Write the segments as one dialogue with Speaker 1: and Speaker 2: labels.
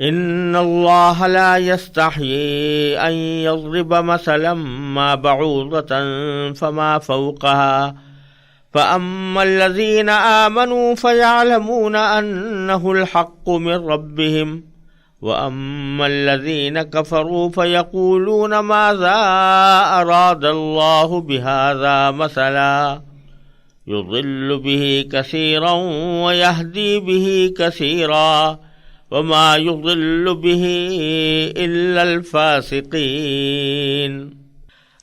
Speaker 1: ان اللہ لا یستحیی ان یضرب مثلا ما بعوضة فما فوقها فاما الذین آمنوا فیعلمون انه الحق من ربهم واما الذین کفروا فیقولون ماذا اراد اللہ بهذا مثلا یضل به کثیرا ویہدی به کثیرا وما يضل به إلا الفاسقين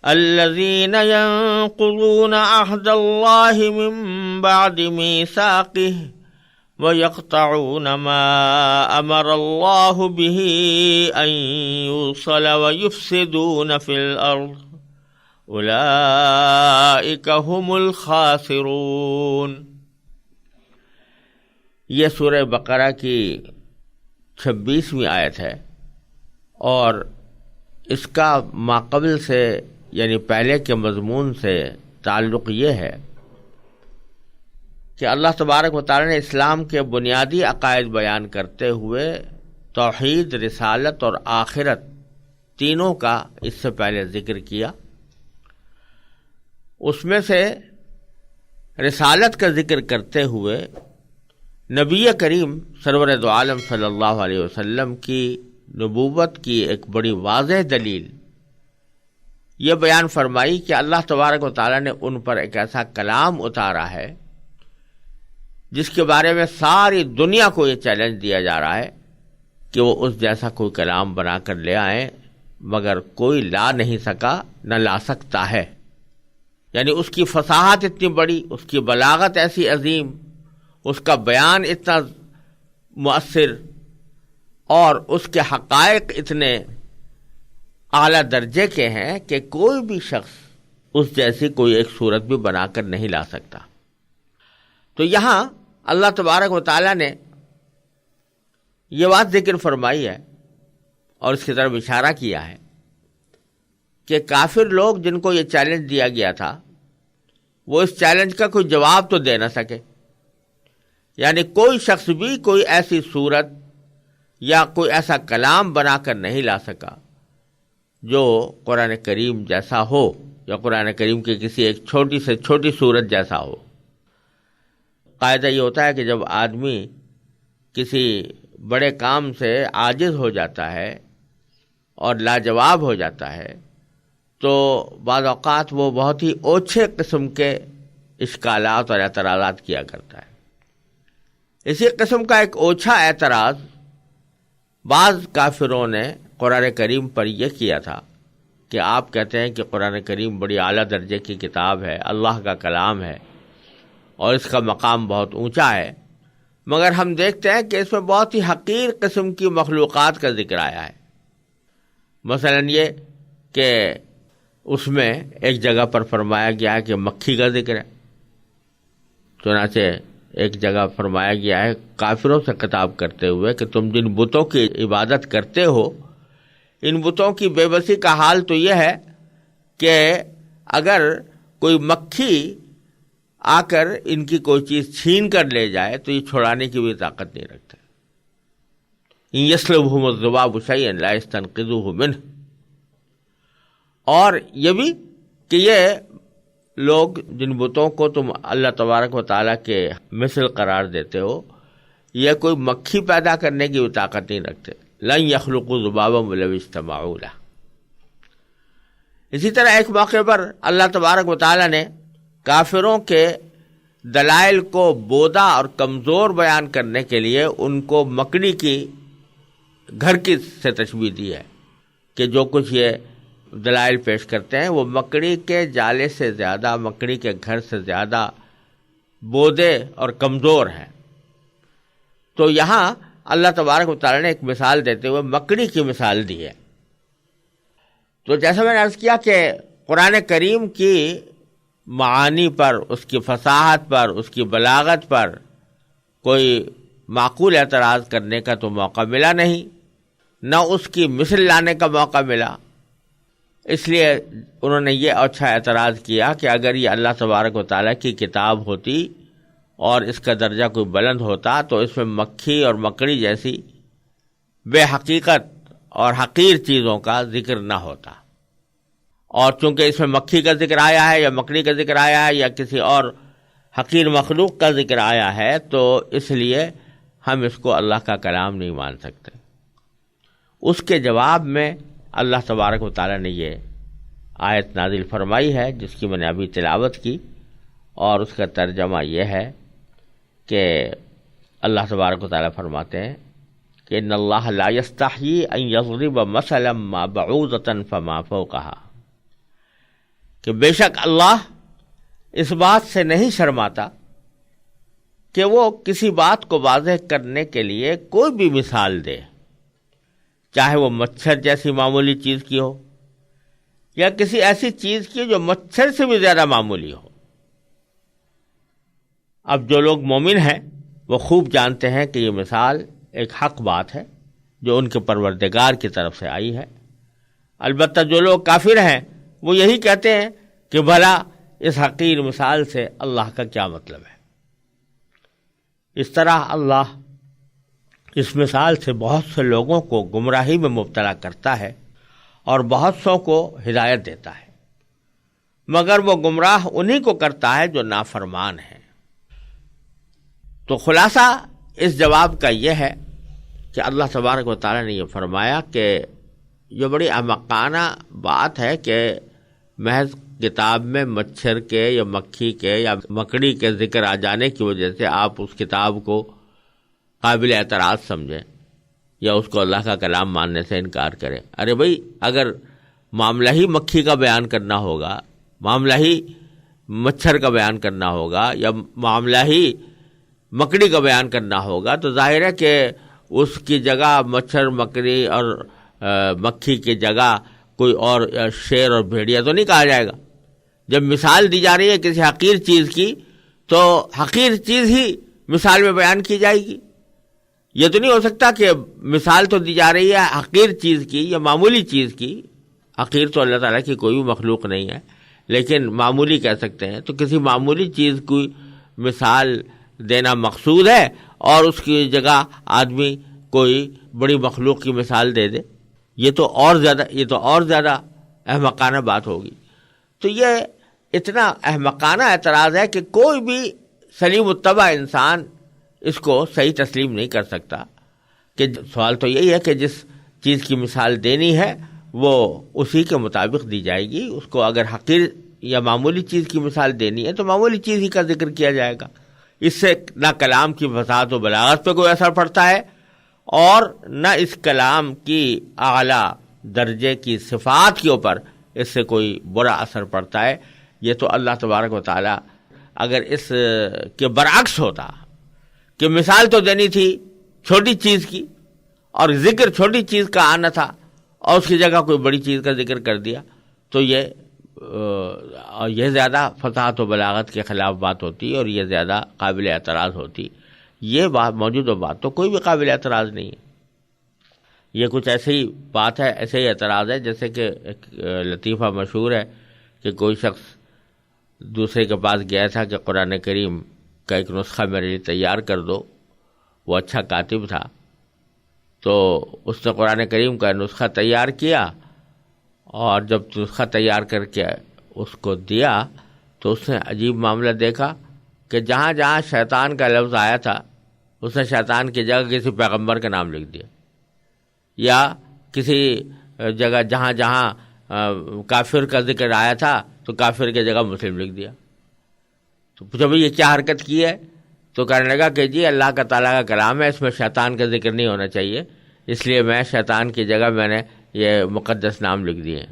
Speaker 1: الذين ينقضون عهد الله من بعد ميثاقه ويقطعون ما أمر الله به أن يوصل ويفسدون في الأرض أولئك هم الخاسرون۔ یہ سورہ بقرہ کی 26ویں آیت ہے، اور اس کا ماقبل سے یعنی پہلے کے مضمون سے تعلق یہ ہے کہ اللہ تبارک و تعالی نے اسلام کے بنیادی عقائد بیان کرتے ہوئے توحید، رسالت اور آخرت تینوں کا اس سے پہلے ذکر کیا۔ اس میں سے رسالت کا ذکر کرتے ہوئے نبی کریم سرور دو عالم صلی اللہ علیہ وسلم کی نبوت کی ایک بڑی واضح دلیل یہ بیان فرمائی کہ اللہ تبارک و تعالیٰ نے ان پر ایک ایسا کلام اتارا ہے جس کے بارے میں ساری دنیا کو یہ چیلنج دیا جا رہا ہے کہ وہ اس جیسا کوئی کلام بنا کر لے آئیں، مگر کوئی لا نہیں سکا، نہ لا سکتا ہے۔ یعنی اس کی فصاحت اتنی بڑی، اس کی بلاغت ایسی عظیم، اس کا بیان اتنا مؤثر، اور اس کے حقائق اتنے اعلیٰ درجے کے ہیں کہ کوئی بھی شخص اس جیسی کوئی ایک صورت بھی بنا کر نہیں لا سکتا۔ تو یہاں اللہ تبارک و تعالیٰ نے یہ بات ذکر فرمائی ہے اور اس کی طرف اشارہ کیا ہے کہ کافر لوگ جن کو یہ چیلنج دیا گیا تھا وہ اس چیلنج کا کوئی جواب تو دے نہ سکے، یعنی کوئی شخص بھی کوئی ایسی صورت یا کوئی ایسا کلام بنا کر نہیں لا سکا جو قرآن کریم جیسا ہو یا قرآن کریم کی کسی ایک چھوٹی سے چھوٹی صورت جیسا ہو۔ قاعدہ یہ ہوتا ہے کہ جب آدمی کسی بڑے کام سے عاجز ہو جاتا ہے اور لاجواب ہو جاتا ہے تو بعض اوقات وہ بہت ہی اوچھے قسم کے اشکالات اور اعتراضات کیا کرتا ہے۔ اسی قسم کا ایک اوچھا اعتراض بعض کافروں نے قرآن کریم پر یہ کیا تھا کہ آپ کہتے ہیں کہ قرآن کریم بڑی اعلیٰ درجے کی کتاب ہے، اللہ کا کلام ہے اور اس کا مقام بہت اونچا ہے، مگر ہم دیکھتے ہیں کہ اس میں بہت ہی حقیر قسم کی مخلوقات کا ذکر آیا ہے۔ مثلا یہ کہ اس میں ایک جگہ پر فرمایا گیا ہے کہ مکھی کا ذکر ہے، چنانچہ ایک جگہ فرمایا گیا ہے کافروں سے خطاب کرتے ہوئے کہ تم جن بتوں کی عبادت کرتے ہو ان بتوں کی بے بسی کا حال تو یہ ہے کہ اگر کوئی مکھی آ کر ان کی کوئی چیز چھین کر لے جائے تو یہ چھڑانے کی بھی طاقت نہیں رکھتے۔ ان یسلبہم الذباب شیئا لا یستنقذوہ منہ۔ اور یہ بھی کہ یہ لوگ جن بتوں کو تم اللہ تبارک و تعالیٰ کے مثل قرار دیتے ہو یہ کوئی مکھی پیدا کرنے کی بھی طاقت نہیں رکھتے۔ لن یخلقوا ذبابا ولو اجتمعوا لہ۔ اسی طرح ایک موقع پر اللہ تبارک و تعالیٰ نے کافروں کے دلائل کو بودا اور کمزور بیان کرنے کے لیے ان کو مکڑی کی گھر کی سے تشبیہ دی ہے کہ جو کچھ یہ دلائل پیش کرتے ہیں وہ مکڑی کے جالے سے زیادہ، مکڑی کے گھر سے زیادہ بودے اور کمزور ہیں۔ تو یہاں اللہ تبارک و تعالیٰ نے ایک مثال دیتے ہوئے مکڑی کی مثال دی ہے۔ تو جیسا میں نے عرض کیا کہ قرآن کریم کی معانی پر، اس کی فصاحت پر، اس کی بلاغت پر کوئی معقول اعتراض کرنے کا تو موقع ملا نہیں، نہ اس کی مثل لانے کا موقع ملا۔ اس لیے انہوں نے یہ اچھا اعتراض کیا کہ اگر یہ اللہ تبارک و تعالیٰ کی کتاب ہوتی اور اس کا درجہ کوئی بلند ہوتا تو اس میں مکھی اور مکڑی جیسی بے حقیقت اور حقیر چیزوں کا ذکر نہ ہوتا، اور چونکہ اس میں مکھی کا ذکر آیا ہے یا مکڑی کا ذکر آیا ہے یا کسی اور حقیر مخلوق کا ذکر آیا ہے، تو اس لیے ہم اس کو اللہ کا کلام نہیں مان سکتے۔ اس کے جواب میں اللہ تبارک و تعالیٰ نے یہ آیت نازل فرمائی ہے جس کی میں نے ابھی تلاوت کی، اور اس کا ترجمہ یہ ہے کہ اللہ تبارک و تعالیٰ فرماتے ہیں کہ ان اللہ لا یستحیی ان یضرب مثلا ما بعوضۃ فما فوقہا، کہ بے شک اللہ اس بات سے نہیں شرماتا کہ وہ کسی بات کو واضح کرنے کے لیے کوئی بھی مثال دے، چاہے وہ مچھر جیسی معمولی چیز کی ہو یا کسی ایسی چیز کی جو مچھر سے بھی زیادہ معمولی ہو۔ اب جو لوگ مومن ہیں وہ خوب جانتے ہیں کہ یہ مثال ایک حق بات ہے جو ان کے پروردگار کی طرف سے آئی ہے۔ البتہ جو لوگ کافر ہیں وہ یہی کہتے ہیں کہ بھلا اس حقیر مثال سے اللہ کا کیا مطلب ہے۔ اس طرح اللہ اس مثال سے بہت سے لوگوں کو گمراہی میں مبتلا کرتا ہے اور بہت سو کو ہدایت دیتا ہے، مگر وہ گمراہ انہی کو کرتا ہے جو نافرمان ہیں۔ تو خلاصہ اس جواب کا یہ ہے کہ اللہ تبارک و تعالیٰ نے یہ فرمایا کہ یہ بڑی احمقانہ بات ہے کہ محض کتاب میں مچھر کے یا مکھی کے یا مکڑی کے ذکر آ جانے کی وجہ سے آپ اس کتاب کو قابل اعتراض سمجھیں یا اس کو اللہ کا کلام ماننے سے انکار کریں۔ ارے بھائی، اگر معاملہ ہی مکھی کا بیان کرنا ہوگا، معاملہ ہی مچھر کا بیان کرنا ہوگا یا معاملہ ہی مکڑی کا بیان کرنا ہوگا تو ظاہر ہے کہ اس کی جگہ مچھر مکڑی اور مکھی کی جگہ کوئی اور شیر اور بھیڑیا تو نہیں کہا جائے گا۔ جب مثال دی جا رہی ہے کسی حقیر چیز کی تو حقیر چیز ہی مثال میں بیان کی جائے گی۔ یہ تو نہیں ہو سکتا کہ مثال تو دی جا رہی ہے حقیر چیز کی یا معمولی چیز کی۔ حقیر تو اللہ تعالیٰ کی کوئی بھی مخلوق نہیں ہے، لیکن معمولی کہہ سکتے ہیں، تو کسی معمولی چیز کی مثال دینا مقصود ہے اور اس کی جگہ آدمی کوئی بڑی مخلوق کی مثال دے دے، یہ تو اور زیادہ احمقانہ بات ہوگی۔ تو یہ اتنا احمقانہ اعتراض ہے کہ کوئی بھی سلیم الطبع انسان اس کو صحیح تسلیم نہیں کر سکتا۔ کہ سوال تو یہی ہے کہ جس چیز کی مثال دینی ہے وہ اسی کے مطابق دی جائے گی۔ اس کو اگر حقیر یا معمولی چیز کی مثال دینی ہے تو معمولی چیز ہی کا ذکر کیا جائے گا۔ اس سے نہ کلام کی فصاحت و بلاغت پہ کوئی اثر پڑتا ہے اور نہ اس کلام کی اعلیٰ درجے کی صفات کے اوپر اس سے کوئی برا اثر پڑتا ہے۔ یہ تو اللہ تبارک و تعالیٰ اگر اس کے برعکس ہوتا کہ مثال تو دینی تھی چھوٹی چیز کی اور ذکر چھوٹی چیز کا آنا تھا اور اس کی جگہ کوئی بڑی چیز کا ذکر کر دیا تو یہ زیادہ فصاحت و بلاغت کے خلاف بات ہوتی اور یہ زیادہ قابل اعتراض ہوتی۔ یہ بات موجود بات تو کوئی بھی قابل اعتراض نہیں ہے۔ یہ کچھ ایسی ہی بات ہے، ایسے ہی اعتراض ہے جیسے کہ ایک لطیفہ مشہور ہے کہ کوئی شخص دوسرے کے پاس گیا تھا کہ قرآن کریم کا ایک نسخہ میرے لیے تیار کر دو۔ وہ اچھا کاتب تھا تو اس نے قرآن کریم کا نسخہ تیار کیا، اور جب نسخہ تیار کر کے اس کو دیا تو اس نے عجیب معاملہ دیکھا کہ جہاں جہاں شیطان کا لفظ آیا تھا اس نے شیطان کی جگہ کسی پیغمبر کا نام لکھ دیا، یا کسی جگہ جہاں جہاں کافر کا ذکر آیا تھا تو کافر کی جگہ مسلم لکھ دیا۔ تو پوچھا بھائی یہ کیا حرکت کی ہے؟ تو کہنے لگا کہ جی اللہ کا تعالیٰ کا کلام ہے، اس میں شیطان کا ذکر نہیں ہونا چاہیے، اس لیے میں شیطان کی جگہ میں نے یہ مقدس نام لکھ دیے۔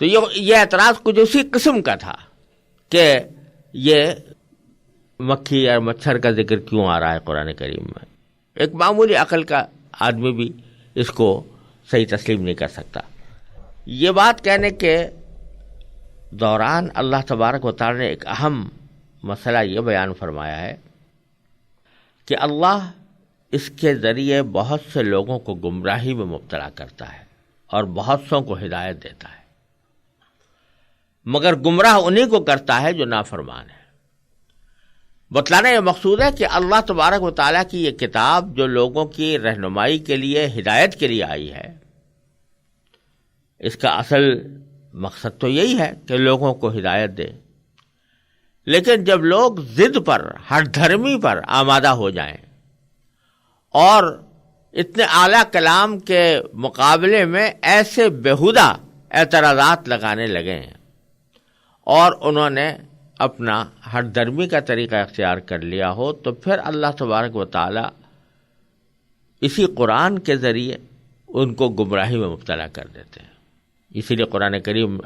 Speaker 1: تو یہ اعتراض کچھ اسی قسم کا تھا کہ یہ مکھی اور مچھر کا ذکر کیوں آ رہا ہے قرآن کریم میں۔ ایک معمولی عقل کا آدمی بھی اس کو صحیح تسلیم نہیں کر سکتا۔ یہ بات کہنے کے دوران اللہ تبارک و تعالی نے ایک اہم مسئلہ یہ بیان فرمایا ہے کہ اللہ اس کے ذریعے بہت سے لوگوں کو گمراہی میں مبتلا کرتا ہے اور بہت سوں کو ہدایت دیتا ہے، مگر گمراہ انہی کو کرتا ہے جو نافرمان ہے۔ بتلانا یہ مقصود ہے کہ اللہ تبارک و تعالیٰ کی یہ کتاب جو لوگوں کی رہنمائی کے لیے، ہدایت کے لیے آئی ہے، اس کا اصل مقصد تو یہی ہے کہ لوگوں کو ہدایت دے. لیکن جب لوگ ضد پر، ہر دھرمی پر آمادہ ہو جائیں اور اتنے اعلیٰ کلام کے مقابلے میں ایسے بیہودہ اعتراضات لگانے لگے ہیں اور انہوں نے اپنا ہر درمی کا طریقہ اختیار کر لیا ہو، تو پھر اللہ تبارک و تعالیٰ اسی قرآن کے ذریعے ان کو گمراہی میں مبتلا کر دیتے ہیں. اسی لیے قرآن کریم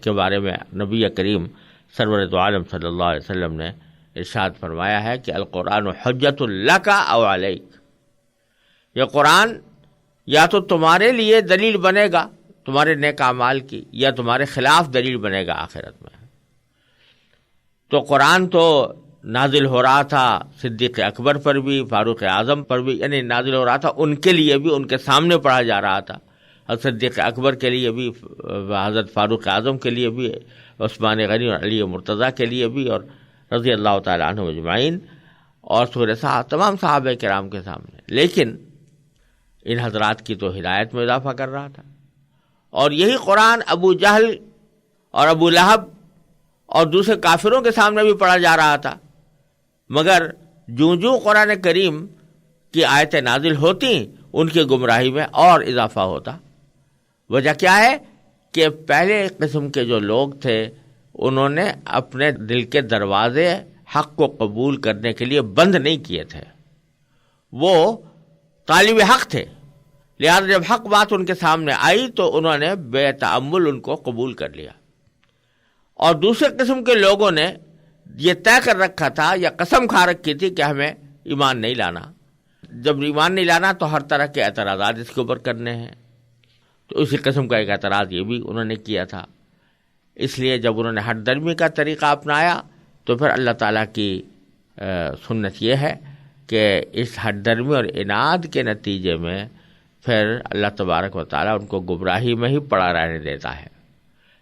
Speaker 1: کے بارے میں نبی کریم سرور دو عالم صلی اللہ علیہ وسلم نے ارشاد فرمایا ہے کہ القرآن حجت لک او علیک، یہ قرآن یا تو تمہارے لیے دلیل بنے گا تمہارے نیک اعمال کی، یا تمہارے خلاف دلیل بنے گا آخرت میں. تو قرآن تو نازل ہو رہا تھا صدیق اکبر پر بھی، فاروق اعظم پر بھی، یعنی نازل ہو رہا تھا ان کے لیے بھی، ان کے سامنے پڑھا جا رہا تھا. حضرت صدیق اکبر کے لیے بھی، حضرت فاروق اعظم کے لیے بھی، عثمان غنی اور علی مرتضیٰ کے لیے بھی، اور رضی اللہ تعالیٰ عنہ اجمعین، اور تمام صحابہ کرام کے سامنے. لیکن ان حضرات کی تو ہدایت میں اضافہ کر رہا تھا. اور یہی قرآن ابو جہل اور ابو لہب اور دوسرے کافروں کے سامنے بھی پڑھا جا رہا تھا، مگر جوں قرآن کریم کی آیتیں نازل ہوتی ان کی گمراہی میں اور اضافہ ہوتا. وجہ کیا ہے کہ پہلے قسم کے جو لوگ تھے انہوں نے اپنے دل کے دروازے حق کو قبول کرنے کے لیے بند نہیں کیے تھے، وہ طالب حق تھے. لہذا جب حق بات ان کے سامنے آئی تو انہوں نے بے تأمل ان کو قبول کر لیا. اور دوسرے قسم کے لوگوں نے یہ طے کر رکھا تھا یا قسم کھا رکھی تھی کہ ہمیں ایمان نہیں لانا. جب ایمان نہیں لانا تو ہر طرح کے اعتراضات اس کے اوپر کرنے ہیں. تو اسی قسم کا ایک اعتراض یہ بھی انہوں نے کیا تھا. اس لیے جب انہوں نے ہر درمی کا طریقہ اپنایا تو پھر اللہ تعالیٰ کی سنت یہ ہے کہ اس ہر درمی اور عناد کے نتیجے میں پھر اللہ تبارک و تعالیٰ ان کو گمراہی میں ہی پڑا رہنے دیتا ہے.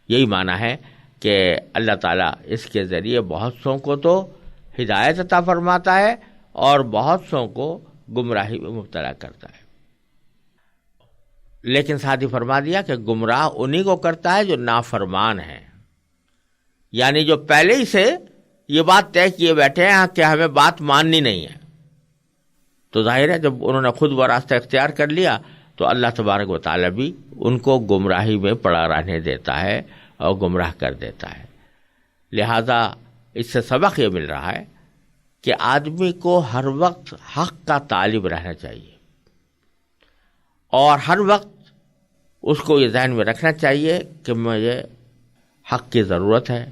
Speaker 1: یہی معنی ہے کہ اللہ تعالیٰ اس کے ذریعے بہت سوں کو تو ہدایت عطا فرماتا ہے اور بہت سوں کو گمراہی میں مبتلا کرتا ہے. لیکن ساتھ ہی فرما دیا کہ گمراہ انہی کو کرتا ہے جو نافرمان ہے، یعنی جو پہلے ہی سے یہ بات طے کیے بیٹھے ہیں کہ ہمیں بات ماننی نہیں ہے. تو ظاہر ہے جب انہوں نے خود وہ راستہ اختیار کر لیا تو اللہ تبارک و تعالیٰ بھی ان کو گمراہی میں پڑا رہنے دیتا ہے اور گمراہ کر دیتا ہے. لہذا اس سے سبق یہ مل رہا ہے کہ آدمی کو ہر وقت حق کا طالب رہنا چاہیے، اور ہر وقت اس کو یہ ذہن میں رکھنا چاہیے کہ مجھے حق کی ضرورت ہے،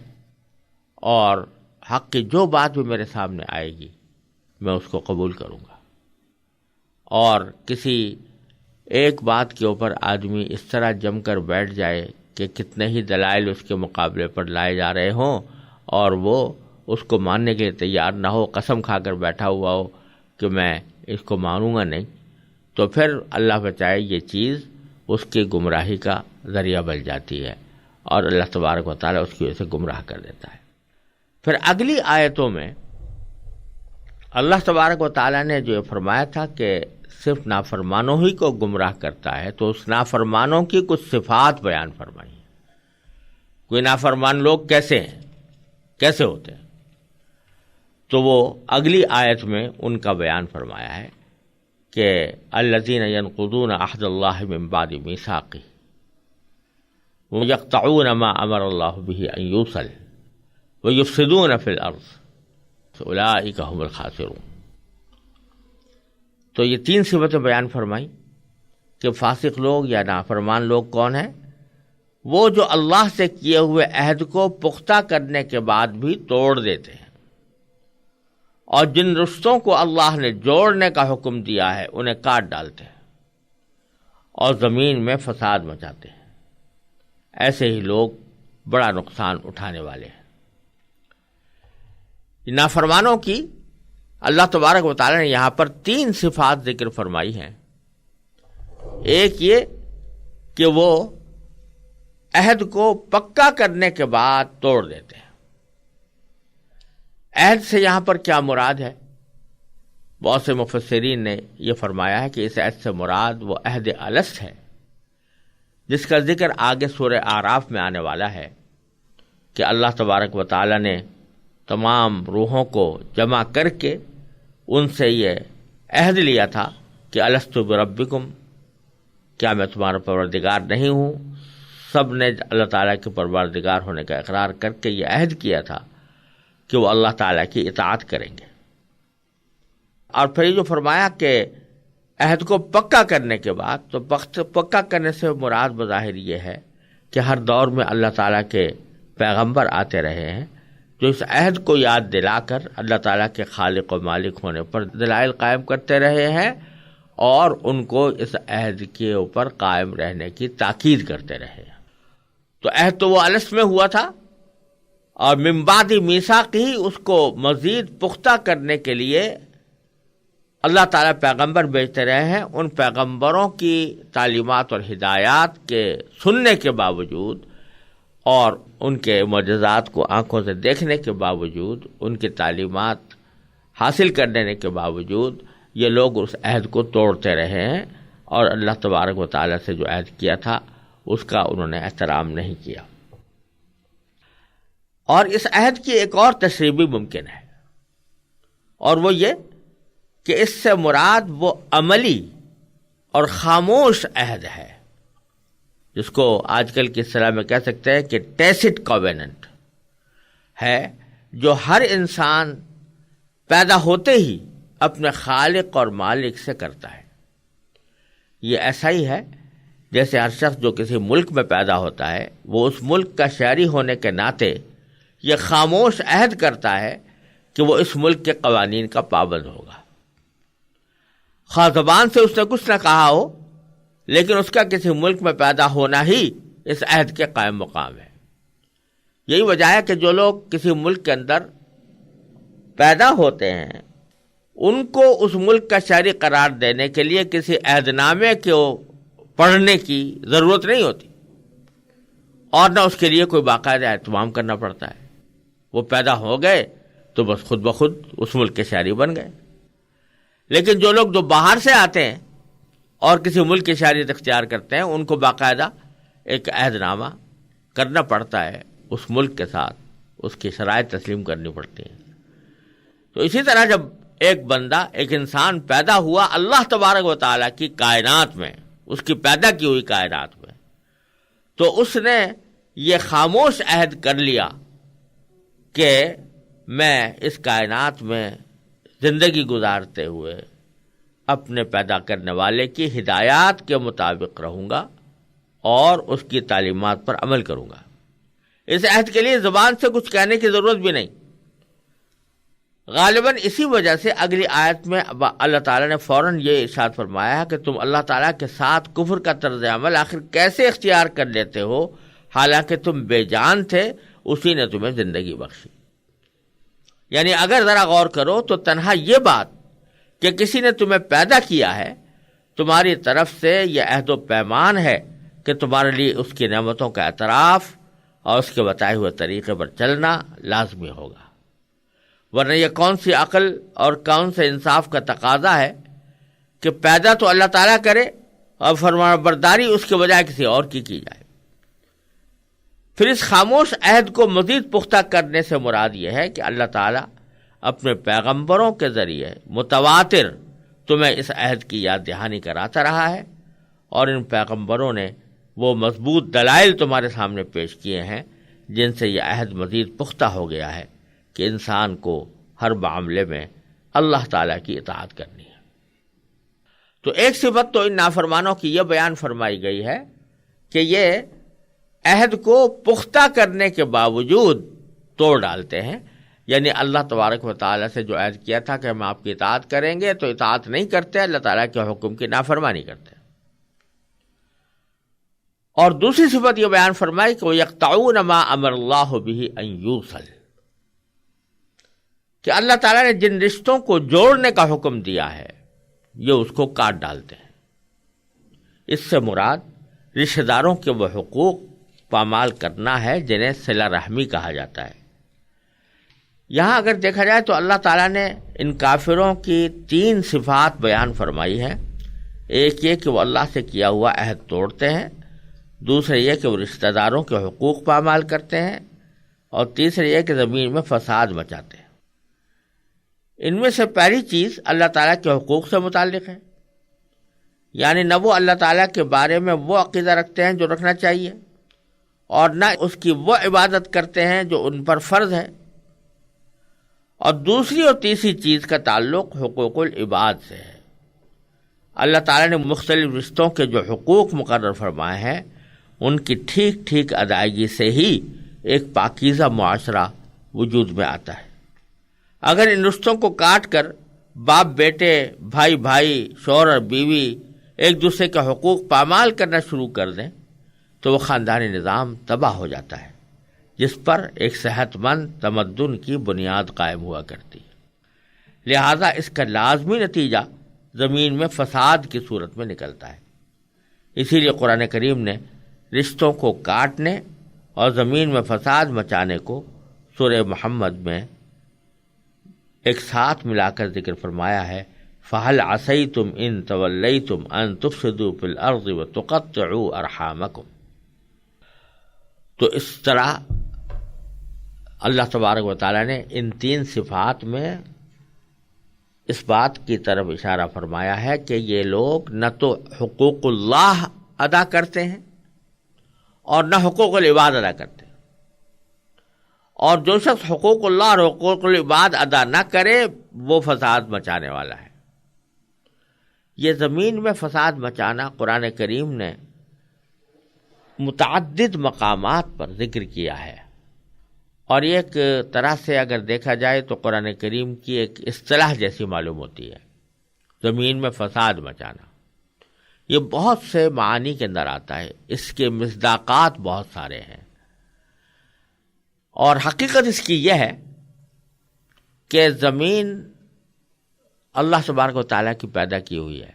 Speaker 1: اور حق کی جو بات بھی میرے سامنے آئے گی میں اس کو قبول کروں گا. اور کسی ایک بات کے اوپر آدمی اس طرح جم کر بیٹھ جائے کہ کتنے ہی دلائل اس کے مقابلے پر لائے جا رہے ہوں اور وہ اس کو ماننے کے لیے تیار نہ ہو، قسم کھا کر بیٹھا ہوا ہو کہ میں اس کو مانوں گا نہیں، تو پھر اللہ بچائے یہ چیز اس کی گمراہی کا ذریعہ بن جاتی ہے اور اللہ تبارک و تعالیٰ اس کی وجہ سے گمراہ کر دیتا ہے. پھر اگلی آیتوں میں اللہ تبارک و تعالیٰ نے جو فرمایا تھا کہ صرف نافرمانوں ہی کو گمراہ کرتا ہے، تو اس نافرمانوں کی کچھ صفات بیان فرمائی. کوئی نافرمان لوگ کیسے ہیں، کیسے ہوتے ہیں، تو وہ اگلی آیت میں ان کا بیان فرمایا ہے کہ الذین ینقضون عہد اللہ من بعد میثاقہ ویقطعون ما امر اللہ بہ ان یوصل ویفسدون فی الارض اولئک هم الخاسرون. تو یہ تین صفتیں بیان فرمائی کہ فاسق لوگ یا نافرمان لوگ کون ہیں. وہ جو اللہ سے کیے ہوئے عہد کو پختہ کرنے کے بعد بھی توڑ دیتے ہیں، اور جن رشتوں کو اللہ نے جوڑنے کا حکم دیا ہے انہیں کاٹ ڈالتے ہیں اور زمین میں فساد مچاتے ہیں. ایسے ہی لوگ بڑا نقصان اٹھانے والے ہیں. نافرمانوں کی اللہ تبارک و تعالیٰ نے یہاں پر تین صفات ذکر فرمائی ہیں. ایک یہ کہ وہ عہد کو پکا کرنے کے بعد توڑ دیتے ہیں. عہد سے یہاں پر کیا مراد ہے؟ بہت سے مفسرین نے یہ فرمایا ہے کہ اس عہد سے مراد وہ عہد الست ہے جس کا ذکر آگے سورہ اعراف میں آنے والا ہے، کہ اللہ تبارک و تعالی نے تمام روحوں کو جمع کر کے ان سے یہ عہد لیا تھا کہ الست بربکم، کیا میں تمہارا پروردگار نہیں ہوں؟ سب نے اللہ تعالیٰ کے پروردگار ہونے کا اقرار کر کے یہ عہد کیا تھا کہ وہ اللہ تعالیٰ کی اطاعت کریں گے۔ اور پھر یہ جو فرمایا کہ عہد کو پکا کرنے کے بعد، تو پکا کرنے سے مراد بظاہر یہ ہے کہ ہر دور میں اللہ تعالیٰ کے پیغمبر آتے رہے ہیں جو اس عہد کو یاد دلا کر اللہ تعالیٰ کے خالق و مالک ہونے پر دلائل قائم کرتے رہے ہیں اور ان کو اس عہد کے اوپر قائم رہنے کی تاکید کرتے رہے ہیں۔ تو عہد تو وہ الست میں ہوا تھا، اور من بعد میثاق ہی اس کو مزید پختہ کرنے کے لیے اللہ تعالیٰ پیغمبر بھیجتے رہے ہیں۔ ان پیغمبروں کی تعلیمات اور ہدایات کے سننے کے باوجود اور ان کے معجزات کو آنکھوں سے دیکھنے کے باوجود، ان کی تعلیمات حاصل کرنے کے باوجود، یہ لوگ اس عہد کو توڑتے رہے ہیں اور اللہ تبارک و تعالیٰ سے جو عہد کیا تھا اس کا انہوں نے احترام نہیں کیا۔ اور اس عہد کی ایک اور تشریح بھی ممکن ہے، اور وہ یہ کہ اس سے مراد وہ عملی اور خاموش عہد ہے جس کو آج کل کی اصطلاح میں کہہ سکتے ہیں کہ ٹیسٹ کوویننٹ ہے، جو ہر انسان پیدا ہوتے ہی اپنے خالق اور مالک سے کرتا ہے۔ یہ ایسا ہی ہے جیسے ہر شخص جو کسی ملک میں پیدا ہوتا ہے وہ اس ملک کا شہری ہونے کے ناطے یہ خاموش عہد کرتا ہے کہ وہ اس ملک کے قوانین کا پابند ہوگا، خواہ زبان سے اس نے کچھ نہ کہا ہو، لیکن اس کا کسی ملک میں پیدا ہونا ہی اس عہد کے قائم مقام ہے۔ یہی وجہ ہے کہ جو لوگ کسی ملک کے اندر پیدا ہوتے ہیں ان کو اس ملک کا شہری قرار دینے کے لیے کسی عہد نامے کو پڑھنے کی ضرورت نہیں ہوتی، اور نہ اس کے لیے کوئی باقاعدہ اہتمام کرنا پڑتا ہے۔ وہ پیدا ہو گئے تو بس خود بخود اس ملک کے شہری بن گئے۔ لیکن جو لوگ جو باہر سے آتے ہیں اور کسی ملک کی شہریت اختیار کرتے ہیں، ان کو باقاعدہ ایک عہد نامہ کرنا پڑتا ہے اس ملک کے ساتھ، اس کی شرائط تسلیم کرنی پڑتی ہیں۔ تو اسی طرح جب ایک بندہ، ایک انسان پیدا ہوا اللہ تبارک و تعالیٰ کی کائنات میں، اس کی پیدا کی ہوئی کائنات میں، تو اس نے یہ خاموش عہد کر لیا کہ میں اس کائنات میں زندگی گزارتے ہوئے اپنے پیدا کرنے والے کی ہدایات کے مطابق رہوں گا اور اس کی تعلیمات پر عمل کروں گا۔ اس عہد کے لیے زبان سے کچھ کہنے کی ضرورت بھی نہیں۔ غالباً اسی وجہ سے اگلی آیت میں اللہ تعالیٰ نے فوراً یہ ارشاد فرمایا ہے کہ تم اللہ تعالیٰ کے ساتھ کفر کا طرز عمل آخر کیسے اختیار کر لیتے ہو، حالانکہ تم بے جان تھے، اسی نے تمہیں زندگی بخشی۔ یعنی اگر ذرا غور کرو تو تنہا یہ بات کہ کسی نے تمہیں پیدا کیا ہے، تمہاری طرف سے یہ عہد و پیمان ہے کہ تمہارے لیے اس کی نعمتوں کا اعتراف اور اس کے بتائے ہوئے طریقے پر چلنا لازمی ہوگا، ورنہ یہ کون سی عقل اور کون سے انصاف کا تقاضا ہے کہ پیدا تو اللہ تعالیٰ کرے اور فرمانبرداری اس کے بجائے کسی اور کی جائے۔ پھر اس خاموش عہد کو مزید پختہ کرنے سے مراد یہ ہے کہ اللہ تعالیٰ اپنے پیغمبروں کے ذریعے متواتر تمہیں اس عہد کی یاد دہانی کراتا رہا ہے، اور ان پیغمبروں نے وہ مضبوط دلائل تمہارے سامنے پیش کیے ہیں جن سے یہ عہد مزید پختہ ہو گیا ہے کہ انسان کو ہر معاملے میں اللہ تعالیٰ کی اطاعت کرنی ہے۔ تو ایک صفت تو ان نافرمانوں کی یہ بیان فرمائی گئی ہے کہ یہ عہد کو پختہ کرنے کے باوجود توڑ ڈالتے ہیں، یعنی اللہ تبارک و تعالیٰ سے جو عہد کیا تھا کہ ہم آپ کی اطاعت کریں گے تو اطاعت نہیں کرتے، اللہ تعالیٰ کے حکم کی نافرمانی کرتے۔ اور دوسری صفت یہ بیان فرمائی کہ وَيَقْطَعُونَ مَا أَمَرَ اللَّهُ بِهِ أَن يُوصَلَ، کہ اللہ تعالیٰ نے جن رشتوں کو جوڑنے کا حکم دیا ہے یہ اس کو کاٹ ڈالتے ہیں۔ اس سے مراد رشتہ داروں کے وہ حقوق پامال کرنا ہے جنہیں صلہ رحمی کہا جاتا ہے۔ یہاں اگر دیکھا جائے تو اللہ تعالیٰ نے ان کافروں کی 3 صفات بیان فرمائی ہیں. ایک یہ کہ وہ اللہ سے کیا ہوا عہد توڑتے ہیں، دوسرا یہ کہ وہ رشتہ داروں کے حقوق پامال کرتے ہیں، اور تیسرا یہ کہ زمین میں فساد مچاتے ہیں. ان میں سے پہلی چیز اللہ تعالیٰ کے حقوق سے متعلق ہے، یعنی نہ وہ اللہ تعالیٰ کے بارے میں وہ عقیدہ رکھتے ہیں جو رکھنا چاہیے، اور نہ اس کی وہ عبادت کرتے ہیں جو ان پر فرض ہے. اور دوسری اور تیسری چیز کا تعلق حقوق العباد سے ہے. اللہ تعالیٰ نے مختلف رشتوں کے جو حقوق مقرر فرمائے ہیں ان کی ٹھیک ٹھیک ادائیگی سے ہی ایک پاکیزہ معاشرہ وجود میں آتا ہے. اگر ان رشتوں کو کاٹ کر باپ بیٹے، بھائی بھائی، شوہر اور بیوی ایک دوسرے کے حقوق پامال کرنا شروع کر دیں تو وہ خاندانی نظام تباہ ہو جاتا ہے جس پر ایک صحت مند تمدن کی بنیاد قائم ہوا کرتی ہے. لہذا اس کا لازمی نتیجہ زمین میں فساد کی صورت میں نکلتا ہے. اسی لیے قرآن کریم نے رشتوں کو کاٹنے اور زمین میں فساد مچانے کو سورہ محمد میں ایک ساتھ ملا کر ذکر فرمایا ہے. فَهَلْ عَصَيْتُمْ إِن تَوَلَّيْتُمْ أَن تُفْسِدُوا فِي الْأَرْضِ وَتُقَطِّعُوا أَرْحَامَكُمْ. تو اس طرح اللہ تبارک و تعالیٰ نے ان 3 صفات میں اس بات کی طرف اشارہ فرمایا ہے کہ یہ لوگ نہ تو حقوق اللہ ادا کرتے ہیں اور نہ حقوق العباد ادا کرتے ہیں، اور جو شخص حقوق اللہ اور حقوق العباد ادا نہ کرے وہ فساد مچانے والا ہے. یہ زمین میں فساد مچانا قرآن کریم نے متعدد مقامات پر ذکر کیا ہے، اور ایک طرح سے اگر دیکھا جائے تو قرآن کریم کی ایک اصطلاح جیسی معلوم ہوتی ہے. زمین میں فساد مچانا یہ بہت سے معانی کے اندر آتا ہے، اس کے مصداقات بہت سارے ہیں، اور حقیقت اس کی یہ ہے کہ زمین اللہ تبارک و تعالیٰ کی پیدا کی ہوئی ہے،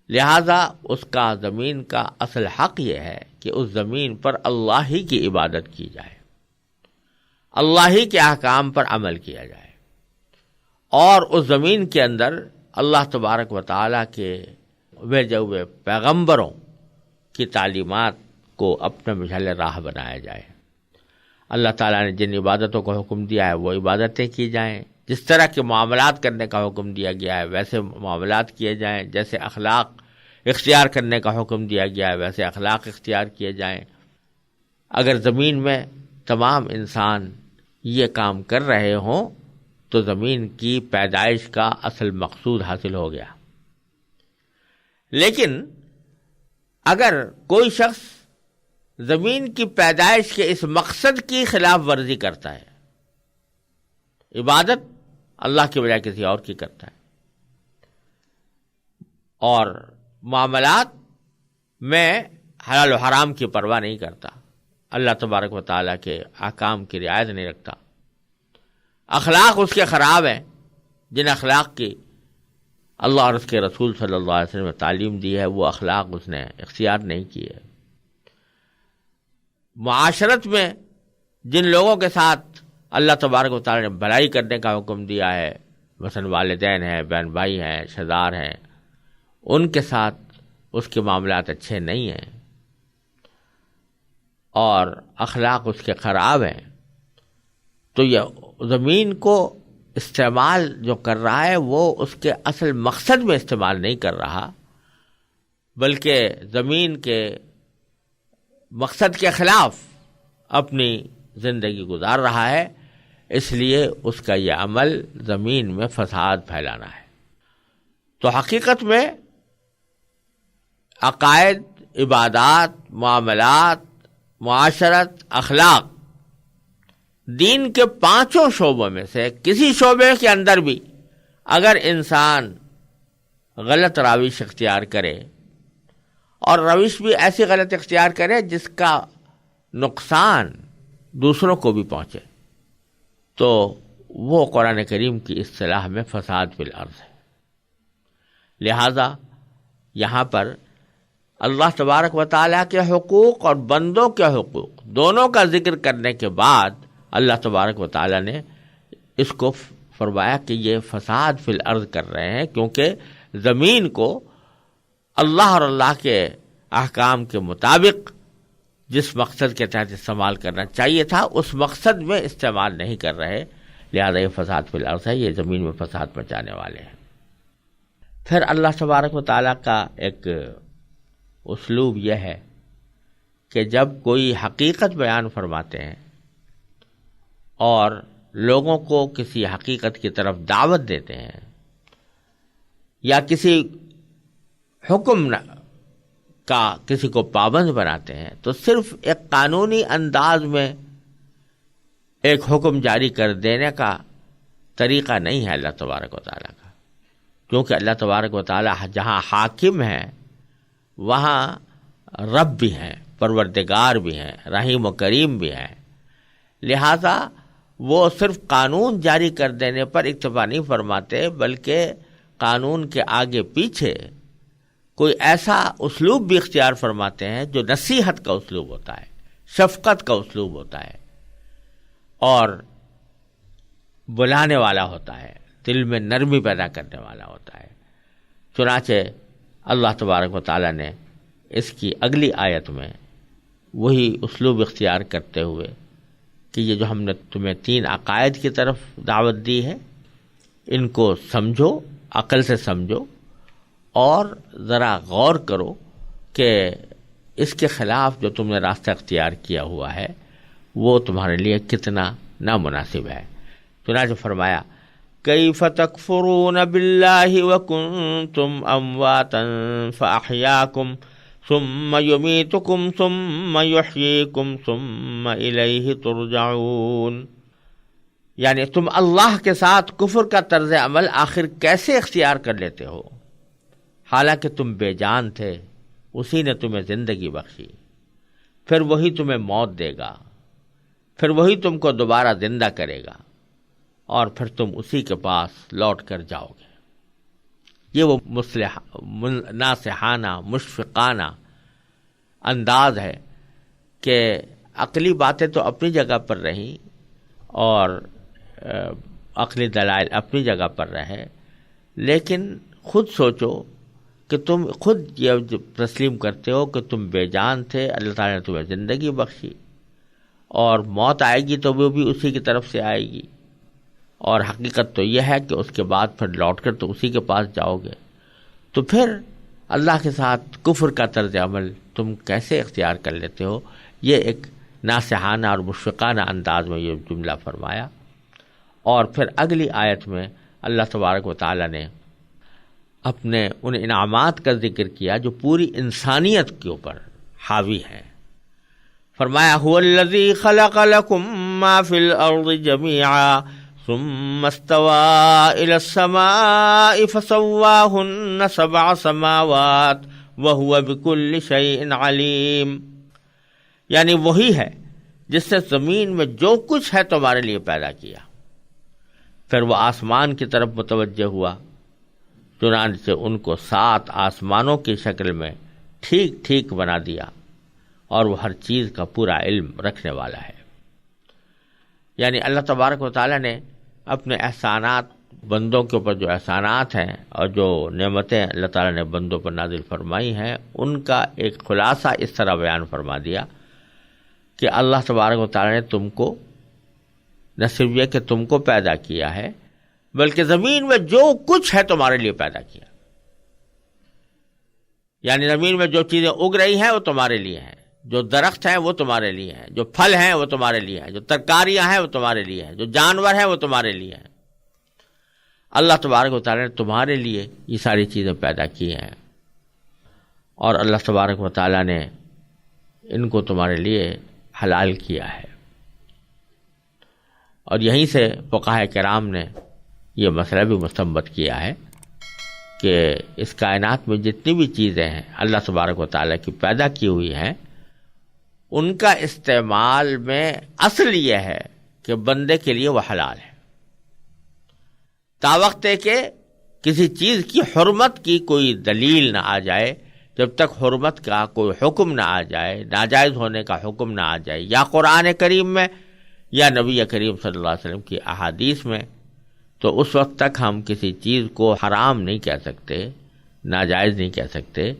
Speaker 1: لہذا اس کا زمین کا اصل حق یہ ہے کہ اس زمین پر اللہ ہی کی عبادت کی جائے، اللہ ہی کے احکام پر عمل کیا جائے، اور اس زمین کے اندر اللہ تبارک و تعالیٰ کے بھیجے ہوئے پیغمبروں کی تعلیمات کو اپنا مشعل راہ بنایا جائے. اللہ تعالیٰ نے جن عبادتوں کو حکم دیا ہے وہ عبادتیں کی جائیں، جس طرح کے معاملات کرنے کا حکم دیا گیا ہے ویسے معاملات کیے جائیں، جیسے اخلاق اختیار کرنے کا حکم دیا گیا ہے ویسے اخلاق اختیار کیے جائیں. اگر زمین میں تمام انسان یہ کام کر رہے ہوں تو زمین کی پیدائش کا اصل مقصود حاصل ہو گیا. لیکن اگر کوئی شخص زمین کی پیدائش کے اس مقصد کی خلاف ورزی کرتا ہے، عبادت اللہ کے بجائے کسی اور کی کرتا ہے، اور معاملات میں حلال و حرام کی پرواہ نہیں کرتا، اللہ تبارک و تعالیٰ کے احکام کی رعایت نہیں رکھتا، اخلاق اس کے خراب ہیں، جن اخلاق کی اللہ اور اس کے رسول صلی اللہ علیہ وسلم نے تعلیم دی ہے وہ اخلاق اس نے اختیار نہیں کی ہے، معاشرت میں جن لوگوں کے ساتھ اللہ تبارک و تعالیٰ نے بھلائی کرنے کا حکم دیا ہے، مثلا والدین ہیں، بہن بھائی ہیں، رشتہ دار ہیں، ان کے ساتھ اس کے معاملات اچھے نہیں ہیں اور اخلاق اس کے خراب ہیں، تو یہ زمین کو استعمال جو کر رہا ہے وہ اس کے اصل مقصد میں استعمال نہیں کر رہا، بلکہ زمین کے مقصد کے خلاف اپنی زندگی گزار رہا ہے. اس لیے اس کا یہ عمل زمین میں فساد پھیلانا ہے. تو حقیقت میں عقائد، عبادات، معاملات، معاشرت، اخلاق، دین کے 5 شعبوں میں سے کسی شعبے کے اندر بھی اگر انسان غلط روش اختیار کرے، اور روش بھی ایسی غلط اختیار کرے جس کا نقصان دوسروں کو بھی پہنچے، تو وہ قرآن کریم کی اصطلاح میں فساد فی الارض ہے. لہذا یہاں پر اللہ تبارک و تعالیٰ کے حقوق اور بندوں کے حقوق دونوں کا ذکر کرنے کے بعد اللہ تبارک و تعالیٰ نے اس کو فرمایا کہ یہ فساد فی الارض کر رہے ہیں، کیونکہ زمین کو اللہ اور اللہ کے احکام کے مطابق جس مقصد کے تحت استعمال کرنا چاہیے تھا اس مقصد میں استعمال نہیں کر رہے، لہذا یہ فساد فی الارض ہے، یہ زمین میں فساد مچانے والے ہیں۔ پھر اللہ تبارک و تعالیٰ کا ایک اسلوب یہ ہے کہ جب کوئی حقیقت بیان فرماتے ہیں اور لوگوں کو کسی حقیقت کی طرف دعوت دیتے ہیں یا کسی حکم کا کسی کو پابند بناتے ہیں، تو صرف ایک قانونی انداز میں ایک حکم جاری کر دینے کا طریقہ نہیں ہے اللہ تبارک و تعالیٰ کا، کیونکہ اللہ تبارک و تعالیٰ جہاں حاکم ہے وہاں رب بھی ہیں، پروردگار بھی ہیں، رحیم و کریم بھی ہیں، لہذا وہ صرف قانون جاری کر دینے پر اکتفا نہیں فرماتے، بلکہ قانون کے آگے پیچھے کوئی ایسا اسلوب بھی اختیار فرماتے ہیں جو نصیحت کا اسلوب ہوتا ہے، شفقت کا اسلوب ہوتا ہے اور بلانے والا ہوتا ہے، دل میں نرمی پیدا کرنے والا ہوتا ہے۔ چنانچہ اللہ تبارک و تعالیٰ نے اس کی اگلی آیت میں وہی اسلوب اختیار کرتے ہوئے کہ یہ جو ہم نے تمہیں 3 عقائد کی طرف دعوت دی ہے، ان کو سمجھو، عقل سے سمجھو اور ذرا غور کرو کہ اس کے خلاف جو تم نے راستہ اختیار کیا ہوا ہے وہ تمہارے لیے کتنا نامناسب ہے۔ چنانچہ فرمایا کیف تکفرون باللہ وکنتم امواتا فاحیاکم ثم یمیتکم ثم یحییکم ثم الیہ ترجعون، یعنی تم اللہ کے ساتھ کفر کا طرز عمل آخر کیسے اختیار کر لیتے ہو، حالانکہ تم بے جان تھے، اسی نے تمہیں زندگی بخشی، پھر وہی تمہیں موت دے گا، پھر وہی تم کو دوبارہ زندہ کرے گا اور پھر تم اسی کے پاس لوٹ کر جاؤ گے۔ یہ وہ ناصحانہ مشفقانہ انداز ہے کہ عقلی باتیں تو اپنی جگہ پر رہیں اور عقلی دلائل اپنی جگہ پر رہے، لیکن خود سوچو کہ تم خود یہ تسلیم کرتے ہو کہ تم بے جان تھے، اللہ تعالیٰ نے تمہیں زندگی بخشی اور موت آئے گی تو وہ بھی اسی کی طرف سے آئے گی، اور حقیقت تو یہ ہے کہ اس کے بعد پھر لوٹ کر تو اسی کے پاس جاؤ گے، تو پھر اللہ کے ساتھ کفر کا طرز عمل تم کیسے اختیار کر لیتے ہو۔ یہ ایک ناصحانہ اور مشفقانہ انداز میں یہ جملہ فرمایا، اور پھر اگلی آیت میں اللہ تبارک و تعالیٰ نے اپنے ان انعامات کا ذکر کیا جو پوری انسانیت کے اوپر حاوی ہیں۔ فرمایا هو الذی خلق لکم ما فی الارض جمیعا ثم استوى الى السماء فسواهن 7 سماوات وهو بكل شيء علیم، یعنی وہی ہے جس سے زمین میں جو کچھ ہے تمہارے لیے پیدا کیا، پھر وہ آسمان کی طرف متوجہ ہوا، چنانچہ ان کو 7 آسمانوں کی شکل میں ٹھیک ٹھیک بنا دیا، اور وہ ہر چیز کا پورا علم رکھنے والا ہے۔ یعنی اللہ تبارک و تعالیٰ نے اپنے احسانات، بندوں کے اوپر جو احسانات ہیں اور جو نعمتیں اللہ تعالیٰ نے بندوں پر نازل فرمائی ہیں، ان کا ایک خلاصہ اس طرح بیان فرما دیا کہ اللہ تبارک و تعالیٰ نے تم کو نہ صرف یہ کہ تم کو پیدا کیا ہے، بلکہ زمین میں جو کچھ ہے تمہارے لیے پیدا کیا، یعنی زمین میں جو چیزیں اگ رہی ہیں وہ تمہارے لیے ہیں، جو درخت ہیں وہ تمہارے لیے ہیں، جو پھل ہیں وہ تمہارے لیے ہیں، جو ترکاریاں ہیں وہ تمہارے لیے ہیں، جو جانور ہیں وہ تمہارے لیے ہیں۔ اللہ تبارک و تعالیٰ نے تمہارے لیے یہ ساری چیزیں پیدا کی ہیں، اور اللہ تبارک و تعالیٰ نے ان کو تمہارے لیے حلال کیا ہے۔ اور یہیں سے فقہاء کرام نے یہ مسئلہ بھی مستنبط کیا ہے کہ اس کائنات میں جتنی بھی چیزیں ہیں اللہ تبارک و تعالیٰ کی پیدا کی ہوئی ہیں، ان کا استعمال میں اصل یہ ہے کہ بندے کے لیے وہ حلال ہے، تاوقت ہے کہ کسی چیز کی حرمت کی کوئی دلیل نہ آ جائے، جب تک حرمت کا کوئی حکم نہ آ جائے، ناجائز ہونے کا حکم نہ آ جائے، یا قرآن کریم میں یا نبی کریم صلی اللہ علیہ وسلم کی احادیث میں، تو اس وقت تک ہم کسی چیز کو حرام نہیں کہہ سکتے، ناجائز نہیں کہہ سکتے،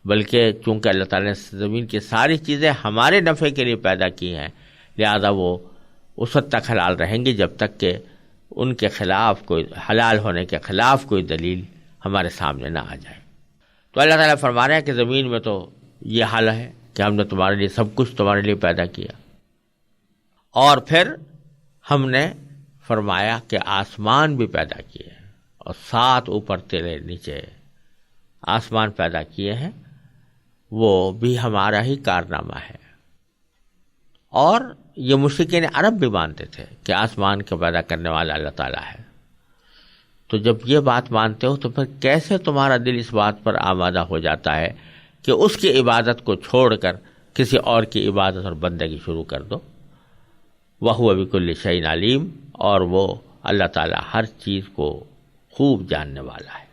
Speaker 1: بلکہ چونکہ اللہ تعالیٰ نے زمین کی ساری چیزیں ہمارے نفع کے لیے پیدا کی ہیں، لہذا وہ اس وقت تک حلال رہیں گی جب تک کہ ان کے خلاف کوئی حلال ہونے کے خلاف کوئی دلیل ہمارے سامنے نہ آ جائے۔ تو اللہ تعالیٰ فرما رہے ہیں کہ زمین میں تو یہ حال ہے کہ ہم نے تمہارے لیے سب کچھ تمہارے لیے پیدا کیا، اور پھر ہم نے فرمایا کہ آسمان بھی پیدا کیے، اور 7 اوپر تیرے نیچے آسمان پیدا کیے ہیں، وہ بھی ہمارا ہی کارنامہ ہے۔ اور یہ مشرکین عرب بھی مانتے تھے کہ آسمان کا پیدا کرنے والا اللہ تعالیٰ ہے۔ تو جب یہ بات مانتے ہو تو پھر کیسے تمہارا دل اس بات پر آمادہ ہو جاتا ہے کہ اس کی عبادت کو چھوڑ کر کسی اور کی عبادت اور بندگی شروع کر دو؟ وَهُوَ بِكُلِّ شَيْءٍ عَلِيمٌ، اور وہ اللہ تعالیٰ ہر چیز کو خوب جاننے والا ہے۔